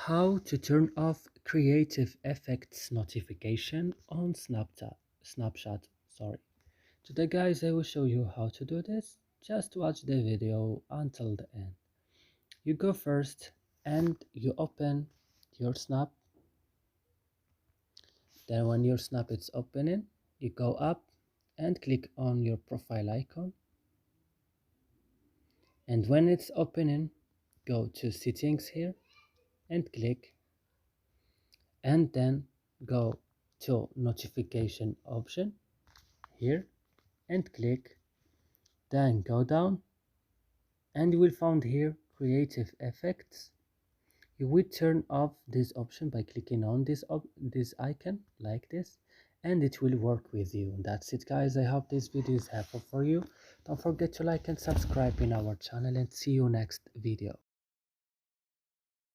How to turn off creative effects notification on Snapchat, sorry. Today guys I will show you how to do this. Just watch the video until the end. You go first and you open your Snap. Then when your Snap is opening, you go up and click on your profile icon. And when it's opening, go to settings here and click, and then go to notification option here and click, then go down and you will find here creative effects. You will turn off this option by clicking on this icon like this, and it will work with you. That's it guys, I hope this video is helpful for you. Don't forget to like and subscribe in our channel, and see you next video.